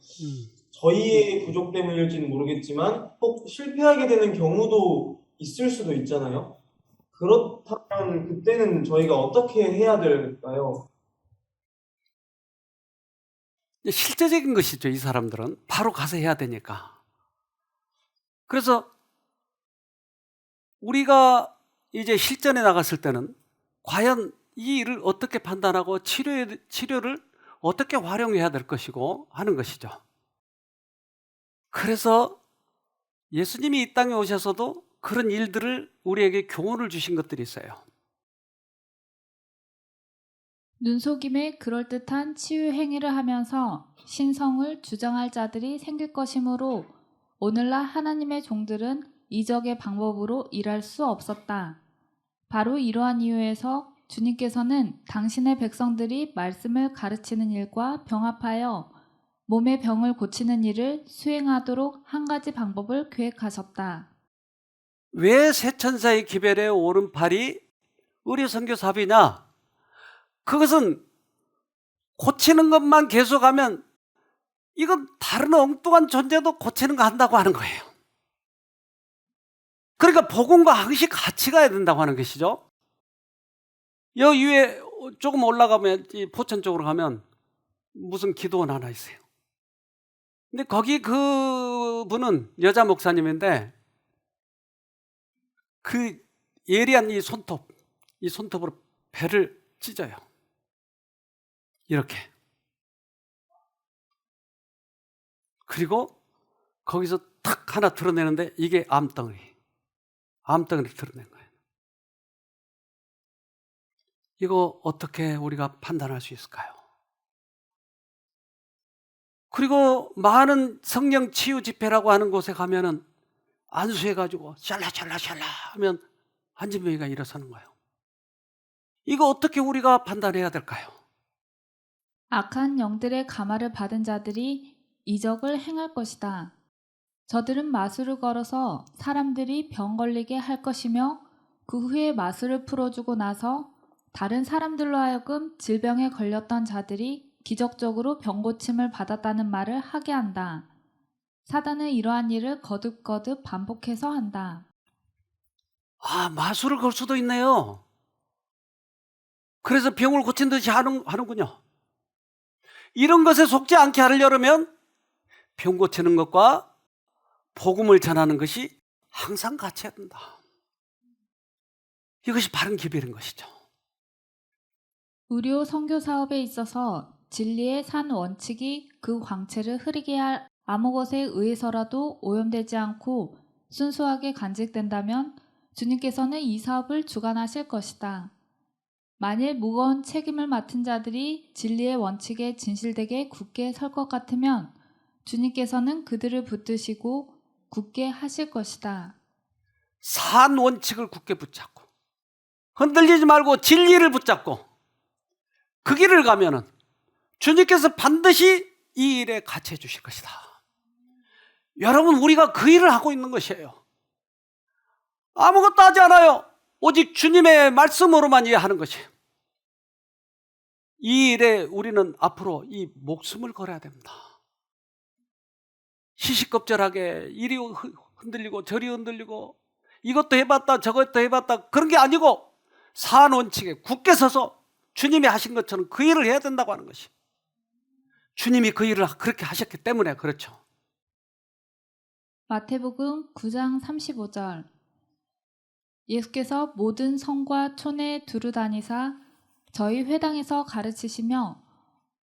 저희의 부족 때문일지는 모르겠지만 꼭 실패하게 되는 경우도 있을 수도 있잖아요. 그렇다면 그때는 저희가 어떻게 해야 될까요? 실제적인 것이죠. 이 사람들은 바로 가서 해야 되니까. 그래서 우리가 이제 실전에 나갔을 때는 과연 이 일을 어떻게 판단하고 치료를 어떻게 활용해야 될 것이고 하는 것이죠. 그래서 예수님이 이 땅에 오셔서도 그런 일들을 우리에게 교훈을 주신 것들이 있어요. 눈속임에 그럴듯한 치유 행위를 하면서 신성을 주장할 자들이 생길 것이므로 오늘날 하나님의 종들은 이적의 방법으로 일할 수 없었다. 바로 이러한 이유에서 주님께서는 당신의 백성들이 말씀을 가르치는 일과 병합하여 몸의 병을 고치는 일을 수행하도록 한 가지 방법을 계획하셨다. 왜 새 천사의 기별에 오른팔이 의료 선교 사업이냐? 그것은 고치는 것만 계속하면 이건 다른 엉뚱한 존재도 고치는 거 한다고 하는 거예요. 그러니까 복음과 항시 같이 가야 된다고 하는 것이죠. 여기 위에 조금 올라가면 이 포천 쪽으로 가면 무슨 기도원 하나 있어요. 근데 거기 그분은 여자 목사님인데 그 예리한 이 손톱으로 배를 찢어요. 이렇게. 그리고 거기서 탁 하나 드러내는데 이게 암덩이를 드러낸 거예요. 이거 어떻게 우리가 판단할 수 있을까요? 그리고 많은 성령 치유 집회라고 하는 곳에 가면은 안수해가지고 샬라샬라샬라 하면 한진병이가 일어서는 거예요. 이거 어떻게 우리가 판단해야 될까요? 악한 영들의 감화를 받은 자들이 이적을 행할 것이다. 저들은 마술을 걸어서 사람들이 병 걸리게 할 것이며 그 후에 마술을 풀어주고 나서 다른 사람들로 하여금 질병에 걸렸던 자들이 기적적으로 병 고침을 받았다는 말을 하게 한다. 사단은 이러한 일을 거듭거듭 반복해서 한다. 아, 마술을 걸 수도 있네요. 그래서 병을 고친 듯이 하는군요. 이런 것에 속지 않게 하려면 병 고치는 것과 복음을 전하는 것이 항상 같이 해야 된다. 이것이 바른 기별인 것이죠. 의료 선교 사업에 있어서 진리의 산 원칙이 그 광채를 흐리게 할 아무 것에 의해서라도 오염되지 않고 순수하게 간직된다면 주님께서는 이 사업을 주관하실 것이다. 만일 무거운 책임을 맡은 자들이 진리의 원칙에 진실되게 굳게 설 것 같으면 주님께서는 그들을 붙드시고 굳게 하실 것이다. 산 원칙을 굳게 붙잡고 흔들리지 말고 진리를 붙잡고 그 길을 가면은 주님께서 반드시 이 일에 같이 해주실 것이다. 여러분, 우리가 그 일을 하고 있는 것이에요. 아무것도 하지 않아요. 오직 주님의 말씀으로만 이해하는 것이에요. 이 일에 우리는 앞으로 이 목숨을 걸어야 됩니다. 시시껍절하게 이리 흔들리고 저리 흔들리고 이것도 해봤다 저것도 해봤다 그런 게 아니고 산 원칙에 굳게 서서 주님이 하신 것처럼 그 일을 해야 된다고 하는 것이. 주님이 그 일을 그렇게 하셨기 때문에 그렇죠. 마태복음 9장 35절. 예수께서 모든 성과 촌에 두루 다니사 저희 회당에서 가르치시며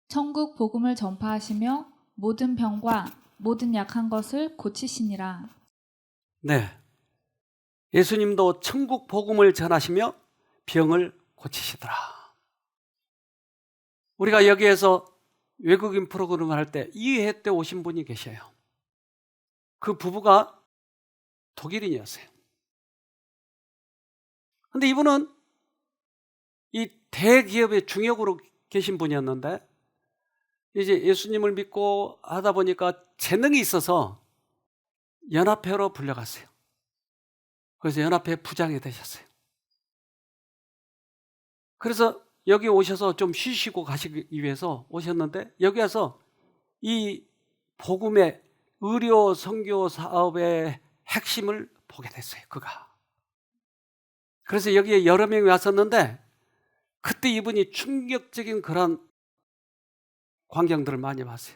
천국 복음을 전파하시며 모든 병과 모든 약한 것을 고치시니라. 네, 예수님도 천국 복음을 전하시며 병을 고치시더라. 우리가 여기에서 외국인 프로그램을 할 때 2회 때 오신 분이 계셔요. 그 부부가 독일인이었어요. 근데 이분은 이 대기업의 중역으로 계신 분이었는데 이제 예수님을 믿고 하다 보니까 재능이 있어서 연합회로 불려갔어요. 그래서 연합회 부장이 되셨어요. 그래서 여기 오셔서 좀 쉬시고 가시기 위해서 오셨는데 여기 와서 이 복음의 의료 선교 사업의 핵심을 보게 됐어요. 그가. 그래서 여기에 여러 명이 왔었는데 그때 이분이 충격적인 그런 광경들을 많이 봤어요.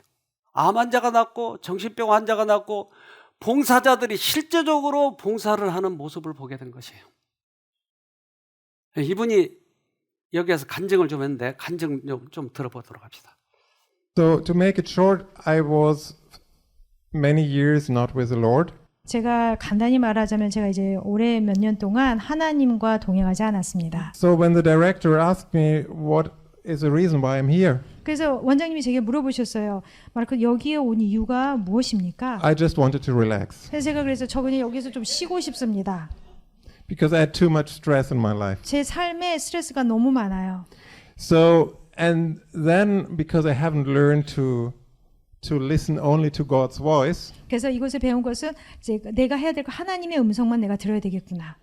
암 환자가 낫고 정신병 환자가 낫고 봉사자들이 실제적으로 봉사를 하는 모습을 보게 된 것이에요. 이분이 여기에서 간증을 좀 했는데 간증 좀 들어보도록 합시다. So to make it short, I was many years not with the Lord. 제가 간단히 말하자면 제가 이제 올해 몇 년 동안 하나님과 동행하지 않았습니다. So when the director asked me what is the reason why I'm here, 그래서 원장님이 제게 물어보셨어요. 마르코 여기에 온 이유가 무엇입니까? I just wanted to relax 그래서 제가 그래서 저 그냥 여기서 좀 쉬고 싶습니다. because I had too much stress in my life. 제 삶에 스트레스가 너무 많아요. So and then because I haven't learned to listen only to God's voice, 그래서 이곳에 배운 것은 이제 내가 해야 될 거 하나님의 음성만 내가 들어야 되겠구나.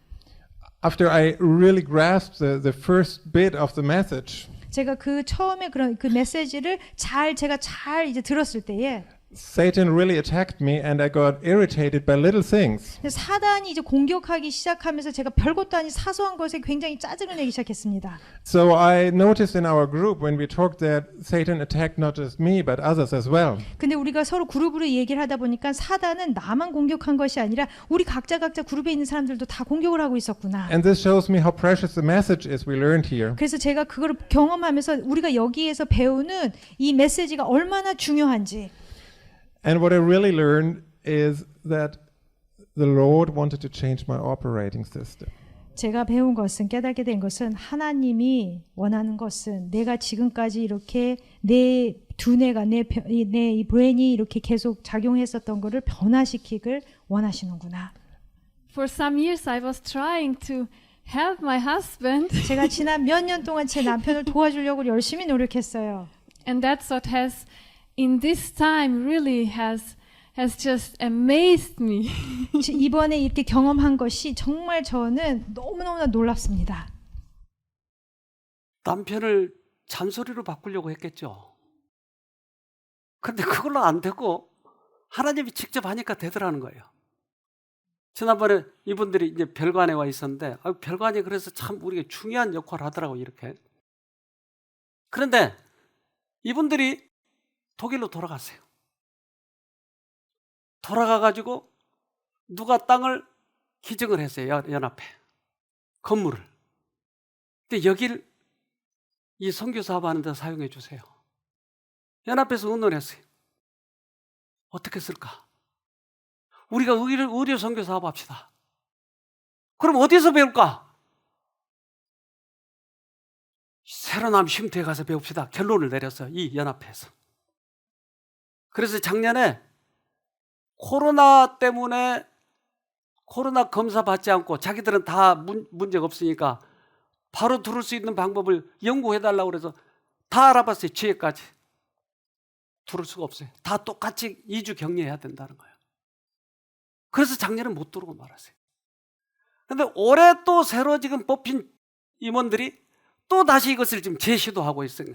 after I really grasped the first bit of the message, 제가 그 처음에 그런 그 메시지를 제가 잘 이제 들었을 때에 Satan really attacked me and I got irritated by little things. 사단이 이제 공격하기 시작하면서 제가 별것도 아닌 사소한 것에 굉장히 짜증을 내기 시작했습니다. So I noticed in our group when we talked that Satan attacked not just me but others as well. 근데 우리가 서로 그룹으로 얘기를 하다 보니까 사단은 나만 공격한 것이 아니라 우리 각자 그룹에 있는 사람들도 다 공격을 하고 있었구나. And this shows me how precious the message is we learned here. 그래서 제가 그걸 경험하면서 우리가 여기에서 배우는 이 메시지가 얼마나 중요한지. And what I really learned is that the Lord wanted to change my operating system. 제가 배운 것은 깨닫게 된 것은 하나님이 원하는 것은 내가 지금까지 이렇게 내 두뇌가 내 이 브레인이 이렇게 계속 작용했었던 거를 변화시키길 원하시는구나. For some years I was trying to help my husband. 제가 지난 몇 년 동안 제 남편을 도와주려고 열심히 노력했어요. And that's what has in this time really has just amazed me. 이번에 이렇게 경험한 것이 정말 저는 너무너무나 놀랍습니다. 남편을 잔소리로 바꾸려고 했겠죠. 근데 그걸로 안 되고 하나님이 직접 하니까 되더라는 거예요. 지난번에 이분들이 이제 별관에 와 있었는데 별관이 그래서 참 우리가 중요한 역할을 하더라고 이렇게. 그런데 이분들이 독일로 돌아갔어요. 돌아가가지고 누가 땅을 기증을 했어요. 연합회 건물을. 근데 여기를 이 선교 사업하는 데 사용해 주세요. 연합회에서 의논했어요. 어떻게 쓸까? 우리가 의료 선교 사업 합시다. 그럼 어디서 배울까? 새로남 쉼터에 가서 배웁시다. 결론을 내렸어요. 이 연합회에서. 그래서 작년에 코로나 때문에 코로나 검사 받지 않고 자기들은 다 문제가 없으니까 바로 들을 수 있는 방법을 연구해달라고 그래서 다 알아봤어요. 지혜까지. 들어올 수가 없어요. 다 똑같이 2주 격리해야 된다는 거예요. 그래서 작년에 못 들어오고 말았어요. 근데 올해 또 새로 지금 뽑힌 임원들이 또 다시 이것을 지금 재시도하고 있어요.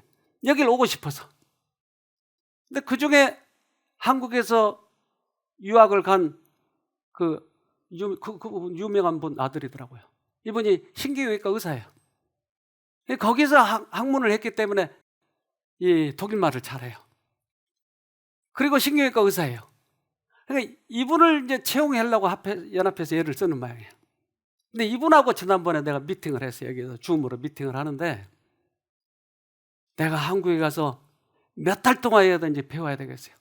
여길 오고 싶어서. 근데 그 중에 한국에서 유학을 간 그 유명한 분 아들이더라고요. 이분이 신경외과 의사예요. 거기서 학문을 했기 때문에 이 독일말을 잘해요. 그리고 신경외과 의사예요. 그러니까 이분을 이제 채용하려고 연합해서 얘를 쓰는 모양이에요. 근데 이분하고 지난번에 내가 미팅을 했어요. 여기서 줌으로 미팅을 하는데 내가 한국에 가서 몇 달 동안 해야 되는지 배워야 되겠어요.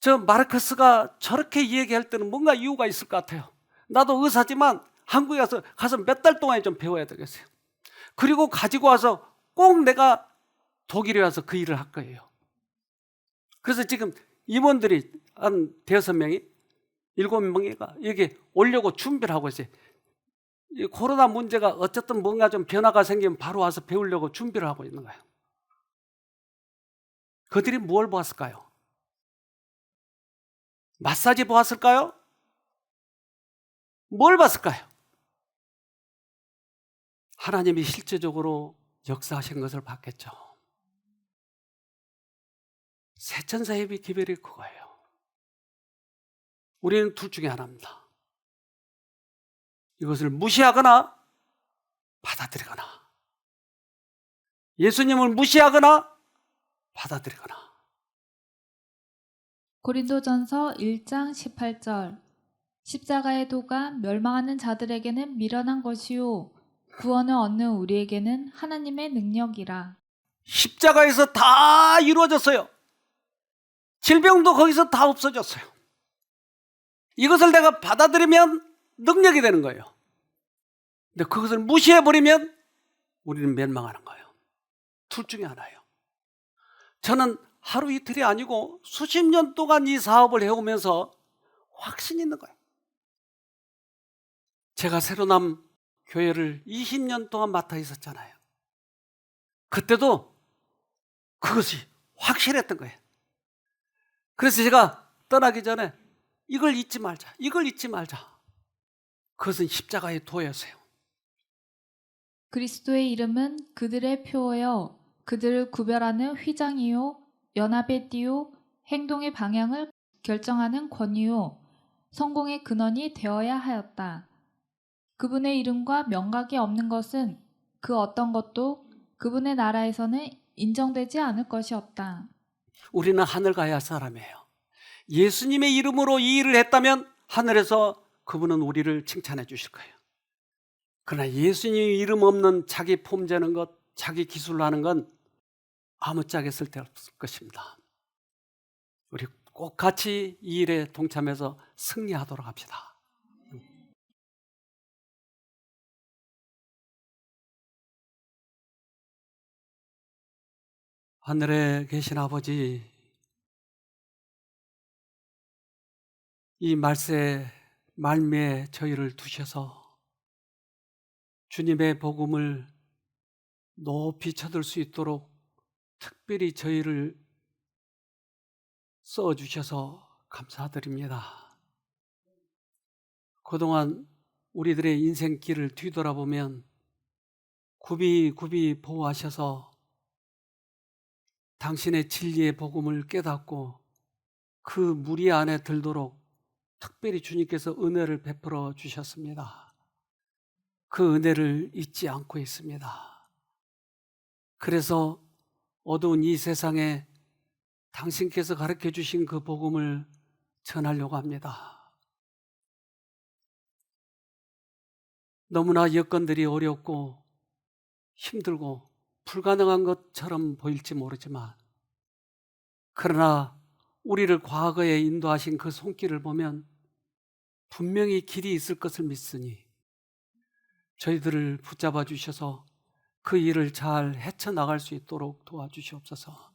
저 마르크스가 저렇게 이야기할 때는 뭔가 이유가 있을 것 같아요. 나도 의사지만 한국에 가서 몇 달 동안 좀 배워야 되겠어요. 그리고 가지고 와서 꼭 내가 독일에 와서 그 일을 할 거예요. 그래서 지금 임원들이 한 5명이 7명이가 여기 오려고 준비를 하고 있어요. 이 코로나 문제가 어쨌든 뭔가 좀 변화가 생기면 바로 와서 배우려고 준비를 하고 있는 거예요. 그들이 뭘 보았을까요? 마사지 보았을까요? 뭘 봤을까요? 하나님이 실제적으로 역사하신 것을 봤겠죠. 세천사협의 기별이 그거예요. 우리는 둘 중에 하나입니다. 이것을 무시하거나 받아들이거나, 예수님을 무시하거나 받아들이거나. 고린도전서 1장 18절 십자가의 도가 멸망하는 자들에게는 미련한 것이요 구원을 얻는 우리에게는 하나님의 능력이라. 십자가에서 다 이루어졌어요. 질병도 거기서 다 없어졌어요. 이것을 내가 받아들이면 능력이 되는 거예요. 근데 그것을 무시해버리면 우리는 멸망하는 거예요. 둘 중에 하나예요. 저는 하루 이틀이 아니고 수십 년 동안 이 사업을 해오면서 확신이 있는 거예요. 제가 새로남 교회를 20년 동안 맡아 있었잖아요. 그때도 그것이 확실했던 거예요. 그래서 제가 떠나기 전에 이걸 잊지 말자, 이걸 잊지 말자. 그것은 십자가의 도였어요. 그리스도의 이름은 그들의 표어여 그들을 구별하는 휘장이요 연합의 띠요 행동의 방향을 결정하는 권위요 성공의 근원이 되어야 하였다. 그분의 이름과 명각이 없는 것은 그 어떤 것도 그분의 나라에서는 인정되지 않을 것이 없다. 우리는 하늘 가야 할 사람이에요. 예수님의 이름으로 이 일을 했다면 하늘에서 그분은 우리를 칭찬해 주실 거예요. 그러나 예수님 이름 없는 자기 폼재는 것, 자기 기술로 하는 건 아무짝에 쓸데없을 것입니다. 우리 꼭 같이 이 일에 동참해서 승리하도록 합시다. 하늘에 계신 아버지, 이 말세 말미에 저희를 두셔서 주님의 복음을 높이 쳐들 수 있도록 특별히 저희를 써주셔서 감사드립니다. 그동안 우리들의 인생길을 뒤돌아보면 굽이 보호하셔서 당신의 진리의 복음을 깨닫고 그 무리 안에 들도록 특별히 주님께서 은혜를 베풀어 주셨습니다. 그 은혜를 잊지 않고 있습니다. 그래서 어두운 이 세상에 당신께서 가르쳐 주신 그 복음을 전하려고 합니다. 너무나 여건들이 어렵고 힘들고 불가능한 것처럼 보일지 모르지만, 그러나 우리를 과거에 인도하신 그 손길을 보면 분명히 길이 있을 것을 믿으니 저희들을 붙잡아 주셔서 그 일을 잘 헤쳐나갈 수 있도록 도와주시옵소서.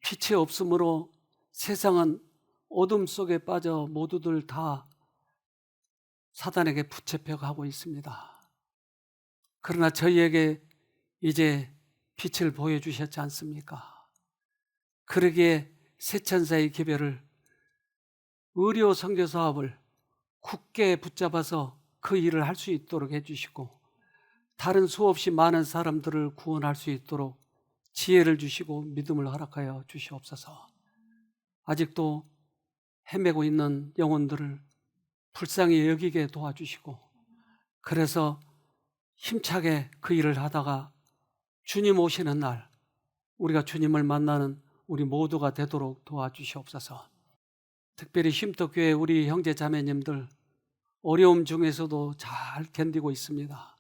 빛이 없으므로 세상은 어둠 속에 빠져 모두들 다 사단에게 붙잡혀 가고 있습니다. 그러나 저희에게 이제 빛을 보여주셨지 않습니까? 그러기에 세천사의 기별을 의료 선교 사업을 굳게 붙잡아서 그 일을 할 수 있도록 해주시고 다른 수없이 많은 사람들을 구원할 수 있도록 지혜를 주시고 믿음을 허락하여 주시옵소서. 아직도 헤매고 있는 영혼들을 불쌍히 여기게 도와주시고 그래서 힘차게 그 일을 하다가 주님 오시는 날 우리가 주님을 만나는 우리 모두가 되도록 도와주시옵소서. 특별히 쉼터교회 우리 형제 자매님들 어려움 중에서도 잘 견디고 있습니다.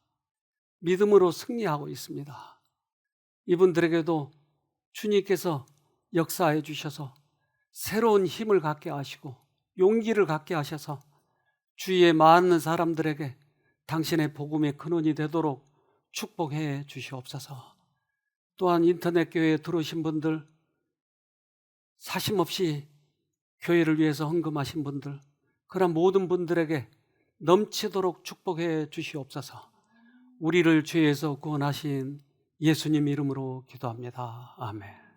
믿음으로 승리하고 있습니다. 이분들에게도 주님께서 역사해 주셔서 새로운 힘을 갖게 하시고 용기를 갖게 하셔서 주위에 많은 사람들에게 당신의 복음의 근원이 되도록 축복해 주시옵소서. 또한 인터넷 교회에 들어오신 분들, 사심없이 교회를 위해서 헌금하신 분들, 그런 모든 분들에게 넘치도록 축복해 주시옵소서. 우리를 죄에서 구원하신 예수님 이름으로 기도합니다. 아멘.